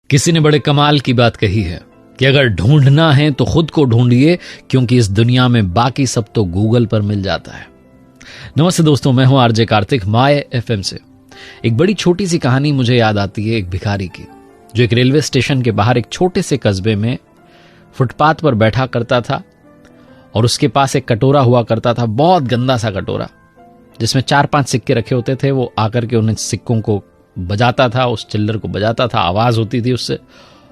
किसी ने बड़े कमाल की बात कही है कि अगर ढूंढना है तो खुद को ढूंढिए, क्योंकि इस दुनिया में बाकी सब तो गूगल पर मिल जाता है। नमस्ते दोस्तों, मैं हूं आरजे कार्तिक माय एफएम से। एक बड़ी छोटी सी कहानी मुझे याद आती है एक भिखारी की, जो एक रेलवे स्टेशन के बाहर एक छोटे से कस्बे में फुटपाथ पर बैठा करता था और उसके पास एक कटोरा हुआ करता था, बहुत गंदा सा कटोरा जिसमें 4-5 सिक्के रखे होते थे। वो आकर के उन सिक्कों को बजाता था, उस चिल्लर को बजाता था, आवाज होती थी उससे,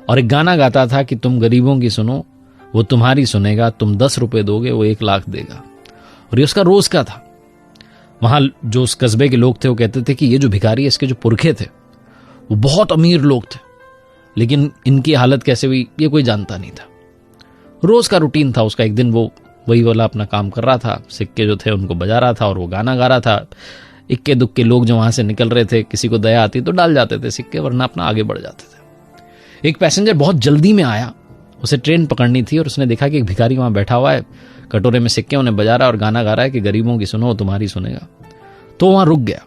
और एक गाना गाता था कि तुम गरीबों की सुनो वो तुम्हारी सुनेगा, तुम 10 रुपए दोगे वो 1 लाख देगा। और ये उसका रोज का था। वहां जो उस कस्बे के लोग थे वो कहते थे कि ये जो भिखारी है, इसके जो पुरखे थे वो बहुत अमीर लोग थे, लेकिन इनकी हालत कैसे हुई ये कोई जानता नहीं था। रोज का रूटीन था उसका। एक दिन वो वही वाला अपना काम कर रहा था, सिक्के जो थे उनको बजा रहा था और वो गाना गा रहा था। इक्के दुक्के लोग जो वहां से निकल रहे थे, किसी को दया आती तो डाल जाते थे सिक्के, वरना अपना आगे बढ़ जाते थे। एक पैसेंजर बहुत जल्दी में आया, उसे ट्रेन पकड़नी थी, और उसने देखा कि एक भिखारी वहां बैठा हुआ है, कटोरे में सिक्के उन्हें बजा रहा है और गाना गा रहा है कि गरीबों की सुनो तुम्हारी सुनेगा। तो वहां रुक गया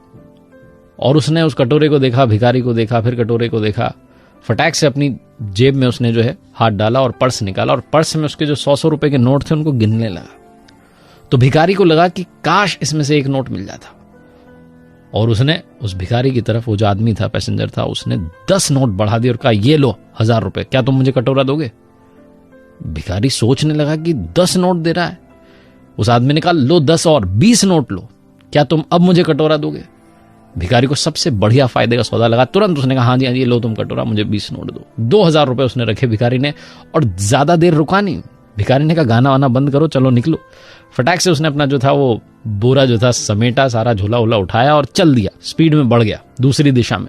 और उसने उस कटोरे को देखा, भिखारी को देखा, फिर कटोरे को देखा। फटाक से अपनी जेब में उसने जो है हाथ डाला और पर्स निकाला, और पर्स में उसके जो 100 रुपए के नोट थे उनको गिनने लगा। तो भिखारी को लगा कि काश इसमें से एक नोट मिल जाता, और उसने उस भिखारी की तरफ, वो जो आदमी था, पैसेंजर था, उसने 10 नोट बढ़ा दिए और कहा ये लो 1000 रुपए, क्या तुम मुझे कटोरा दोगे? भिखारी सोचने लगा कि 10 नोट दे रहा है। उस आदमी ने कहा लो 10 और 20 नोट लो, क्या तुम अब मुझे कटोरा दोगे? भिखारी को सबसे बढ़िया फायदे का सौदा लगा। तुरंत उसने कहा हाँ जी ये लो तुम कटोरा, मुझे 20 नोट दो। 2000 रुपए उसने रखे भिखारी ने, और ज्यादा देर रुका नहीं। भिखारी ने कहा गाना वाना बंद करो, चलो निकलो। फटाक से उसने अपना जो था वो बोरा जो था समेटा, सारा झोला उला उठाया और चल दिया, स्पीड में बढ़ गया दूसरी दिशा में।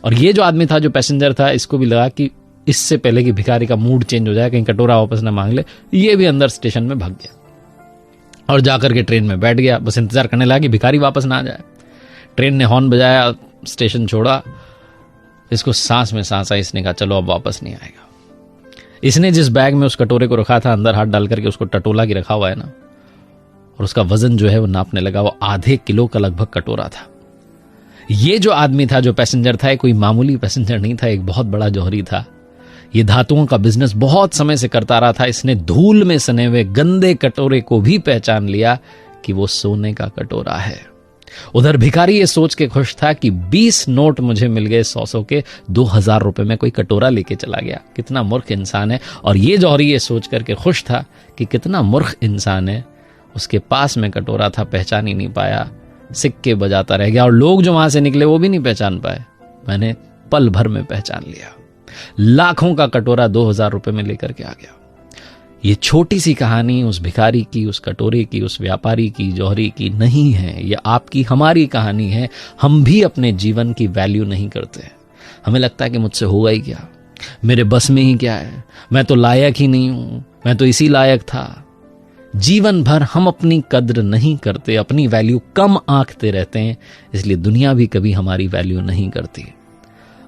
और ये जो आदमी था, जो पैसेंजर था, इसको भी लगा कि इससे पहले कि भिखारी का मूड चेंज हो जाए, कहीं कटोरा वापस ना मांग ले, ये भी अंदर स्टेशन में भाग गया और जाकर के ट्रेन में बैठ गया। बस इंतजार करने लगा कि भिखारी वापस ना आ जाए। ट्रेन ने हॉर्न बजाया, स्टेशन छोड़ा, इसको सांस में सांस आई। इसने कहा चलो अब वापस नहीं आएगा। इसने जिस बैग में उस कटोरे को रखा था, अंदर हाथ डाल करके उसको टटोला की रखा हुआ है ना, और उसका वजन जो है वो नापने लगा, वो आधे किलो का लगभग कटोरा था। ये जो आदमी था, जो पैसेंजर था, कोई मामूली पैसेंजर नहीं था, एक बहुत बड़ा जौहरी था। ये धातुओं का बिजनेस बहुत समय से करता रहा था। इसने धूल में सने हुए गंदे कटोरे को भी पहचान लिया कि वो सोने का कटोरा है। उधर भिखारी ये सोच के खुश था कि 20 नोट मुझे मिल गए 100 के, 2000 रुपए में कोई कटोरा लेके चला गया। कितना मूर्ख इंसान है। और ये जौहरी ये सोच करके खुश था कि कितना मूर्ख इंसान है, उसके पास में कटोरा था, पहचान ही नहीं पाया, सिक्के बजाता रह गया, और लोग जो वहां से निकले वो भी नहीं पहचान पाए। मैंने पल भर में पहचान लिया। लाखों का कटोरा 2000 रुपए में लेकर के आ गया। ये छोटी सी कहानी उस भिखारी की, उस कटोरे की, उस व्यापारी की, जौहरी की नहीं है। ये आपकी, हमारी कहानी है। हम भी अपने जीवन की वैल्यू नहीं करते। हमें लगता है कि मुझसे होगा ही क्या, मेरे बस में ही क्या है, मैं तो लायक ही नहीं हूं, मैं तो इसी लायक था। जीवन भर हम अपनी कद्र नहीं करते, अपनी वैल्यू कम आंकते रहते हैं, इसलिए दुनिया भी कभी हमारी वैल्यू नहीं करती।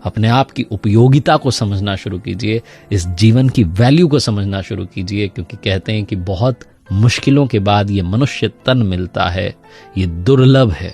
अपने आप की उपयोगिता को समझना शुरू कीजिए, इस जीवन की वैल्यू को समझना शुरू कीजिए, क्योंकि कहते हैं कि बहुत मुश्किलों के बाद ये मनुष्य तन मिलता है, ये दुर्लभ है।